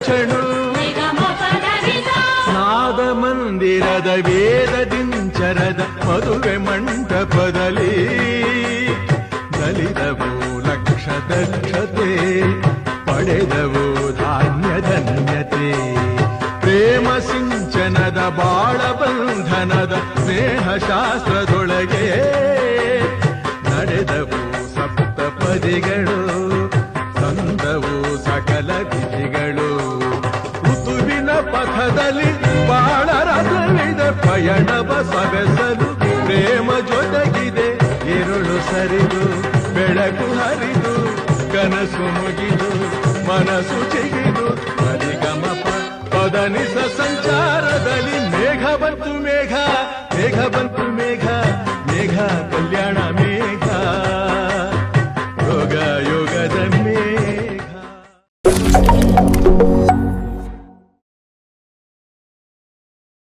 ಚಣು ನಾದ ಮಂದಿರದ ವೇದದಿಂಚರದ ಮದುವೆ ಮಂಟಪದಲ್ಲಿ ನಲಿದವು ಲಕ್ಷ ದಕ್ಷತೆ ಪಡೆದವು ಧಾನ್ಯಧನ್ಯತೆ ಪ್ರೇಮ ಸಿಂಚನದ ಬಾಳ ಬಂಧನದ ಸ್ನೇಹ ಶಾಸ್ತ್ರದೊಳಗೆ ನಡೆದವು ಸಪ್ತಪದಿಗಳು ಸಂದವು ಸಕಲ ತಿಥಿಗಳು ಋತುವಿನ ಪಥದಲ್ಲಿ ಬಾಳ ರಥವಿದೆ ಪಯಣವ ಸವೆಸಲು ಪ್ರೇಮ ಜೊತೆಗಿದೆ ഇരുಳು ಸರಿದು ಬೆಳಕು ಹರಿದು ಕನಸು ಮುಗಿದು ಮನಸ್ಸು ಚಿಗಿದು ಅಧಿಗಮಪ ಪದನಿಸ ಸಂಚಾರದಲ್ಲಿ ಮೇಘ ಬಂತು ಮೇಘ ಮೇಘ ಬಂತು ಮೇಘ ಮೇಘ